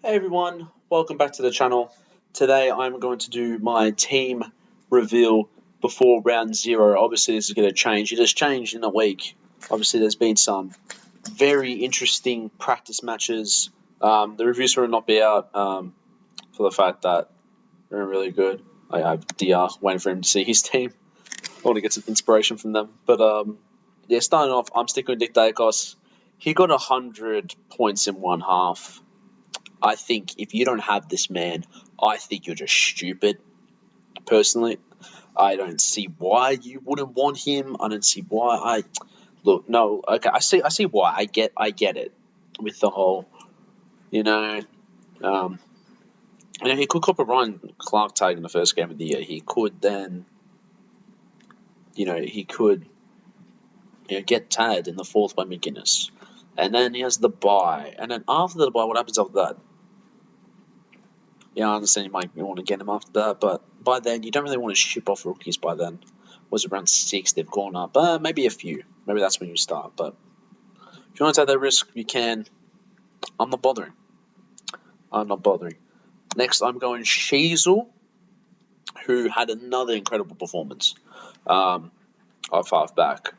Hey everyone, welcome back to the channel. Today I'm going to do my team reveal before round 0. Obviously this is going to change. It has changed in a week. Obviously there's been some very interesting practice matches. The reviews will not be out for the fact that they're really good. I have DR waiting for him to see his team. I want to get some inspiration from them. But yeah, starting off, I'm sticking with Nick Dacos. He got 100 points in one half. I think if you don't have this man, I think you're just stupid. Personally, I don't see why you wouldn't want him. I don't see why. I see why. I get it with the whole, you know, he could cop a Ryan Clark tag in the first game of the year. He could then, get tagged in the fourth by McGuinness, and then he has the bye, and then after the bye, what happens after that? Yeah, I understand you might want to get him after that, but by then you don't really want to ship off rookies. By then, was around 6? They've gone up, maybe a few. Maybe that's when you start. But if you want to take that risk, you can. I'm not bothering. Next, I'm going Sheasel, who had another incredible performance of halfback.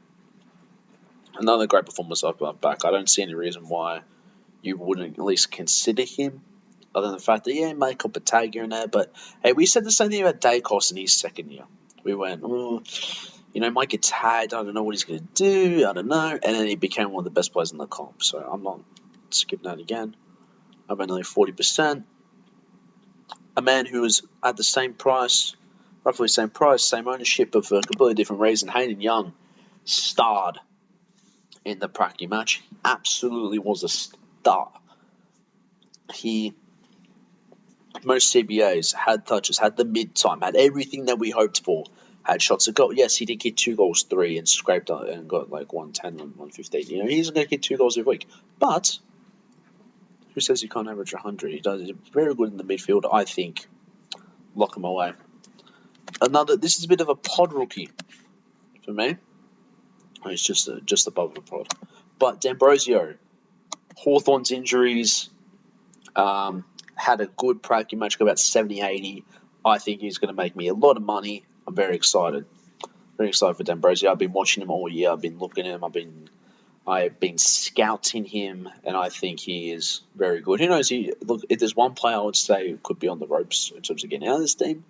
Another great performance of halfback. I don't see any reason why you wouldn't at least consider him. Other than the fact that, he may cop a tag here and there. But, hey, we said the same thing about Dacos in his second year. We went, might get tagged. I don't know what he's going to do. I don't know. And then he became one of the best players in the comp. So I'm not skipping that again. I'm at nearly 40%. A man who was at the same price, roughly same price, same ownership, but for a completely different reason. Hayden Young starred in the Pracky match. Absolutely was a star. He... most CBAs, had touches, had the mid-time, had everything that we hoped for, had shots at goal. Yes, he did get 2 goals, 3, and scraped out and got like 110 and 115. He's going to get 2 goals every week. But who says he can't average 100? He does. He's very good in the midfield, I think. Lock him away. This is a bit of a pod rookie for me. It's just above a pod. But D'Ambrosio, Hawthorn's injuries, had a good Pracky match, got about 70-80. I think he's going to make me a lot of money. I'm very excited. Very excited for D'Ambrosio. I've been watching him all year. I've been looking at him. I've been scouting him, and I think he is very good. Who knows? If there's one player I would say could be on the ropes in terms of getting out of this team,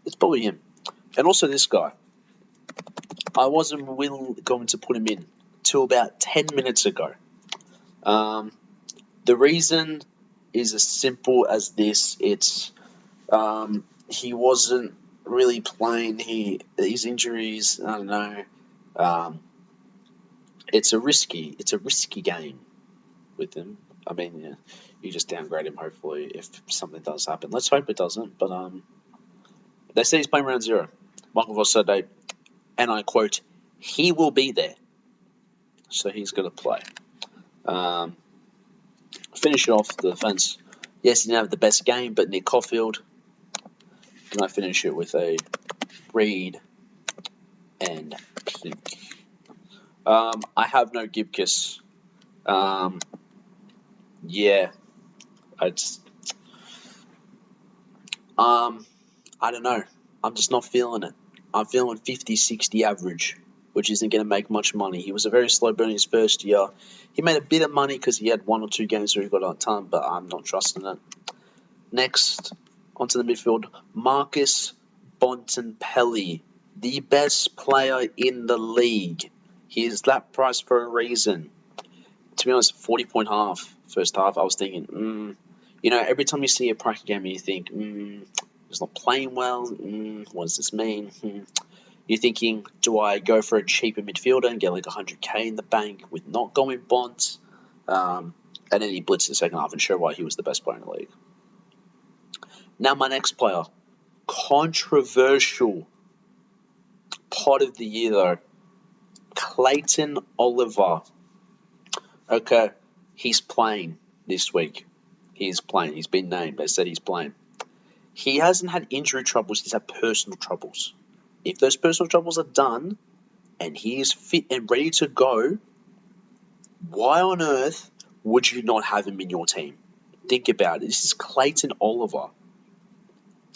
it's probably him. And also this guy. I wasn't going to put him in till about 10 minutes ago. The reason is as simple as this. It's he wasn't really playing. His injuries, I don't know. It's a risky game with him. I mean, yeah, you just downgrade him. Hopefully, if something does happen, let's hope it doesn't. But they say he's playing round 0. Michael Voss said, and I quote, "He will be there," so he's going to play. Finish it off the defense. Yes, he didn't have the best game, but Nick Caulfield. And I finish it with a Reed and Pink. I have no Gibkiss. Yeah, I don't know. I'm just not feeling it. I'm feeling 50, 60 average, which isn't going to make much money. He was a very slow burn his first year. He made a bit of money because he had 1 or 2 games where he got a ton, but I'm not trusting it. Next, onto the midfield, Marcus Bontempelli, the best player in the league. He is that price for a reason. To be honest, 40-point half, first half, I was thinking, every time you see a Pracky game, you think, he's not playing well. What does this mean? You're thinking, do I go for a cheaper midfielder and get like 100k in the bank with not going Bont? And then he blitzed the second half and showed why he was the best player in the league. Now my next player, controversial pod of the year though, Clayton Oliver. Okay, he's playing this week. He's playing. He's been named. They said he's playing. He hasn't had injury troubles. He's had personal troubles. If those personal troubles are done and he is fit and ready to go, why on earth would you not have him in your team? Think about it. This is Clayton Oliver.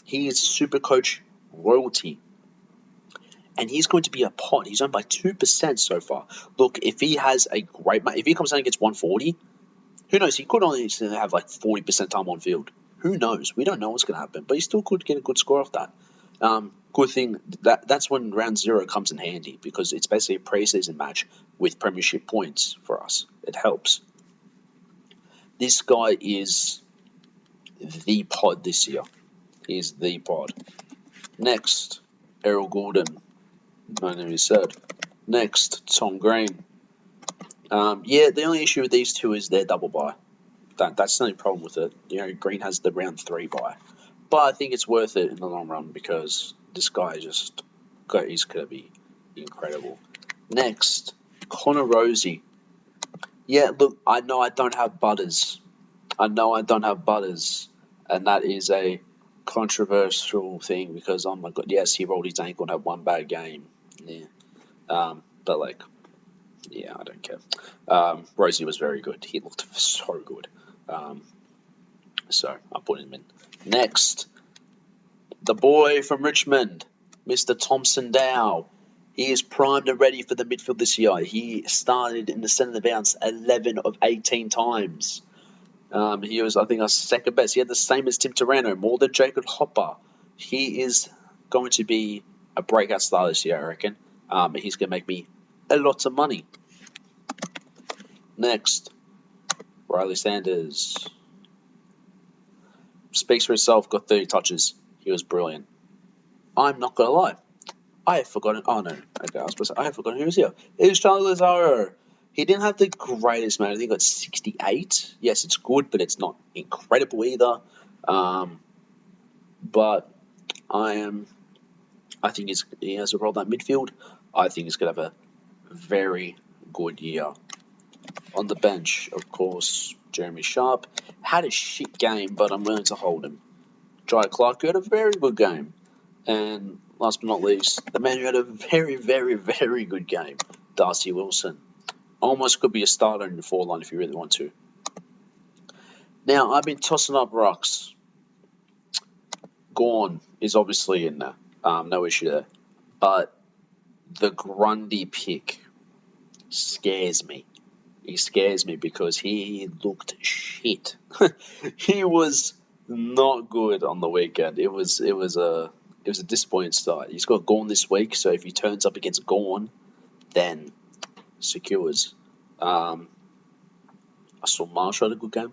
He is SuperCoach royalty. And he's going to be a pot. He's owned by 2% so far. Look, if he has a great match, if he comes down and gets 140, who knows? He could only have like 40% time on field. Who knows? We don't know what's going to happen. But he still could get a good score off that. Good thing, that's when round 0 comes in handy, because it's basically a preseason match with premiership points for us. It helps. This guy is the pod this year. He's the pod. Next, Errol Gordon. My name is said. Next, Tom Green. The only issue with these two is their double bye. That's the only problem with it. Green has the round 3 bye. But I think it's worth it in the long run, because this guy he's going to be incredible. Next, Connor Rosie. Yeah, look, I know I don't have Butters. And that is a controversial thing, because, oh my God, yes, he rolled his ankle and had one bad game. Yeah. But, I don't care. Rosie was very good. He looked so good. So I put him in. Next, the boy from Richmond, Mr. Thompson Dow. He is primed and ready for the midfield this year. He started in the centre of the bounce 11 of 18 times. He was, I think, our second best. He had the same as Tim Tarano, more than Jacob Hopper. He is going to be a breakout star this year, I reckon. He's going to make me a lot of money. Next, Riley Sanders. Speaks for himself, got 30 touches. He was brilliant. I'm not going to lie. I have forgotten. Oh, no. Okay, I have forgotten who was here. It was Charlie Lazaro. He didn't have the greatest man. I think he got 68. Yes, it's good, but it's not incredible either. But I think he has a role in that midfield. I think he's going to have a very good year. On the bench, of course, Jeremy Sharp had a shit game, but I'm willing to hold him. Jai Clark had a very good game. And last but not least, the man who had a very, very, very good game, Darcy Wilson. Almost could be a starter in the forward line if you really want to. Now, I've been tossing up rocks. Gorn is obviously in there. No issue there. But the Grundy pick scares me. He scares me because he looked shit. He was not good on the weekend. It was a disappointing start. He's got Gorn this week, so if he turns up against Gorn, then secures. I saw Marshall had a good game.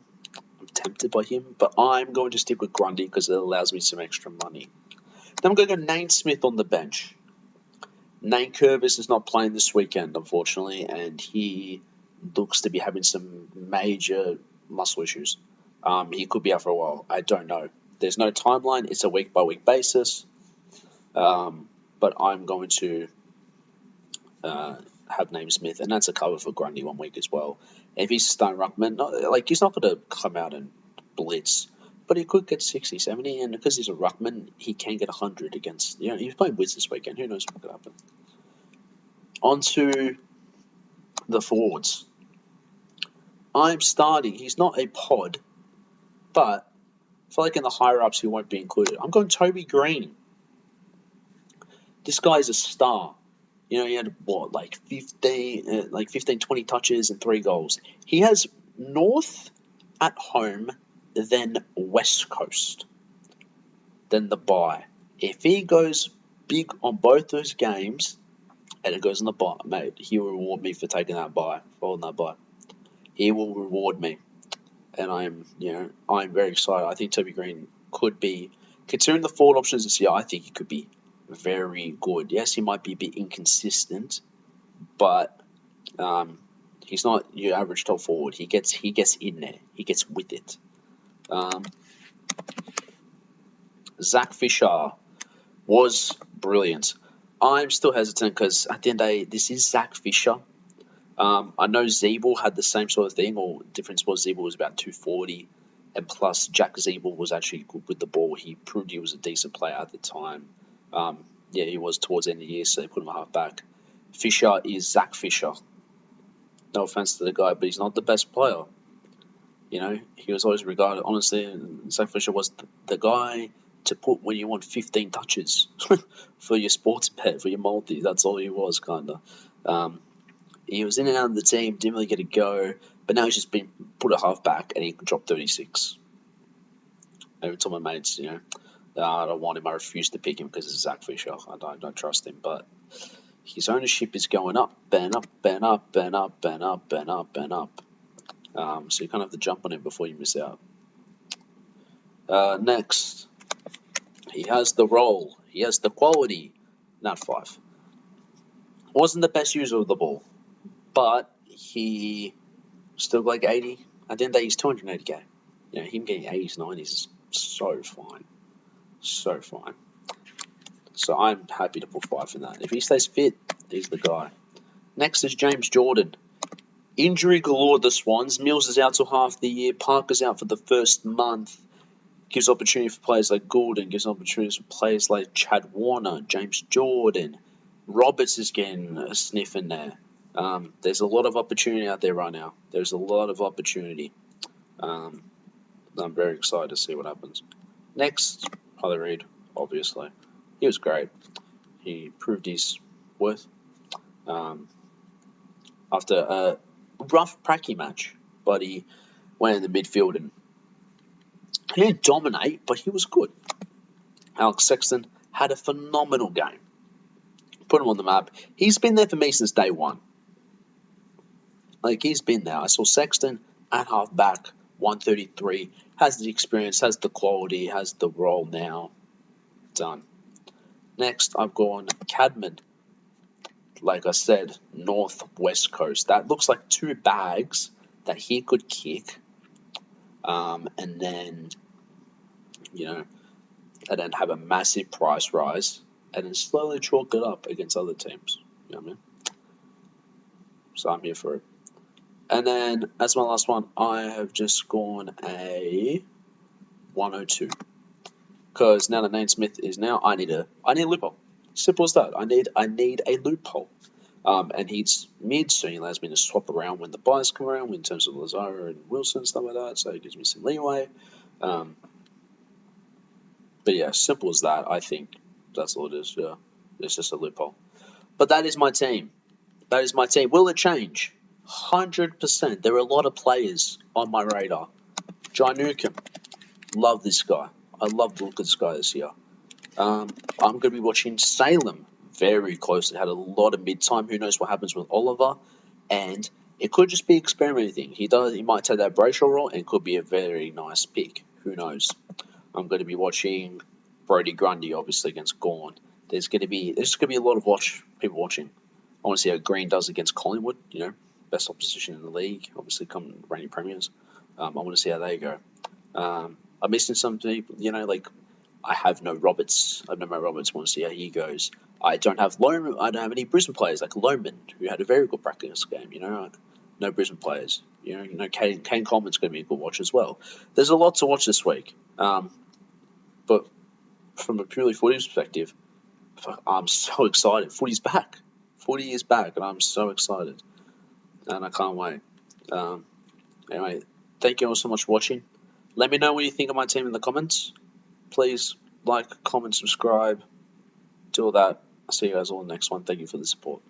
I'm tempted by him, but I'm going to stick with Grundy because it allows me some extra money. Then I'm going to go Naismith on the bench. Nate Curvis is not playing this weekend, unfortunately, and he looks to be having some major muscle issues. He could be out for a while. I don't know. There's no timeline. It's a week-by-week basis. But I'm going to have Naismith, and that's a cover for Grundy 1 week as well. If he's starting ruckman, he's not going to come out and blitz, but he could get 60, 70, and because he's a ruckman, he can get 100 against, he's playing Wiz this weekend. Who knows what could happen? On to the forwards. I'm starting. He's not a pod, but I feel like in the higher-ups he won't be included. I'm going Toby Green. This guy is a star. He had, 15, 20 touches and 3 goals. He has North at home, then West Coast, then the bye. If he goes big on both those games, and it goes on the bye, mate, he will reward me for taking that bye, following that bye. He will reward me. And I'm very excited. I think Toby Green could be, considering the forward options this year, I think he could be very good. Yes, he might be a bit inconsistent, but he's not your average top forward. He gets in there. He gets with it. Zach Fisher was brilliant. I'm still hesitant because at the end of the day, this is Zach Fisher. I know Zeeble had the same sort of thing, or difference was Zeeble was about 240, and plus Jack Zeeble was actually good with the ball. He proved he was a decent player at the time. He was towards the end of the year, so they put him a half back. Fisher is Zach Fisher. No offense to the guy, but he's not the best player. He was always regarded, honestly, and Zach Fisher was the guy to put when you want 15 touches for your sports bet, for your multi. That's all he was, kind of. He was in and out of the team, didn't really get a go, but now he's just been put at half-back and he can drop 36. Every time my mates, I don't want him, I refuse to pick him because it's Zach Fisher. I don't trust him, but his ownership is going up and up and up and up and up and up and up. So you kind of have to jump on him before you miss out. Next, he has the role. He has the quality. Not 5. Wasn't the best user of the ball, but he still got like 80. At the end of the day, he's 280k. Him getting 80s, 90s is so fine. So fine. So I'm happy to put 5 in that. If he stays fit, he's the guy. Next is James Jordan. Injury galore, the Swans. Mills is out till half the year. Parker's out for the first month. Gives opportunity for players like Goulden. Gives opportunities for players like Chad Warner, James Jordan. Roberts is getting a sniff in there. There's a lot of opportunity out there right now. There's a lot of opportunity. I'm very excited to see what happens. Next, Holly Reid, obviously. He was great. He proved his worth. After a rough pracky match, but he went in the midfield and he didn't dominate, but he was good. Alex Sexton had a phenomenal game. Put him on the map. He's been there for me since day one. He's been there. I saw Sexton at half-back, 133, has the experience, has the quality, has the role now. Done. Next, I've gone Cadman. Like I said, North-West Coast. That looks like 2 bags that he could kick. And then, and then have a massive price rise. And then slowly chalk it up against other teams. You know what I mean? So I'm here for it. And then, as my last one, I have just gone a 102. Because now that Naismith is now, I need a loophole. Simple as that. I need a loophole. And he's mid, so he allows me to swap around when the buys come around in terms of Lazaro and Wilson, stuff like that. So it gives me some leeway. But yeah, simple as that. I think that's all it is. Yeah, it's just a loophole. But that is my team. Will it change? 100%. There are a lot of players on my radar. John Newcomb. Love this guy. I love the look of this guy this year. I'm going to be watching Salem very closely. Had a lot of mid-time. Who knows what happens with Oliver? And it could just be experimenting. He might take that Brayshaw role and it could be a very nice pick. Who knows? I'm going to be watching Brody Grundy, obviously, against Gawn. There's going to be a lot of people watching. I want to see how Green does against Collingwood. Best opposition in the league. Obviously, come reigning premiers. I want to see how they go. I'm missing some people. I have no Roberts. I know my Roberts. Want to see how he goes. I don't have Lohman. I don't have any Brisbane players like Lohman, who had a very good practice game. No Brisbane players. Kane Coleman's going to be a good watch as well. There's a lot to watch this week. But from a purely footy perspective, I'm so excited. Footy's back. Footy is back, and I'm so excited. And I can't wait. Anyway, thank you all so much for watching. Let me know what you think of my team in the comments. Please like, comment, subscribe, do all that. I'll see you guys all in the next one. Thank you for the support.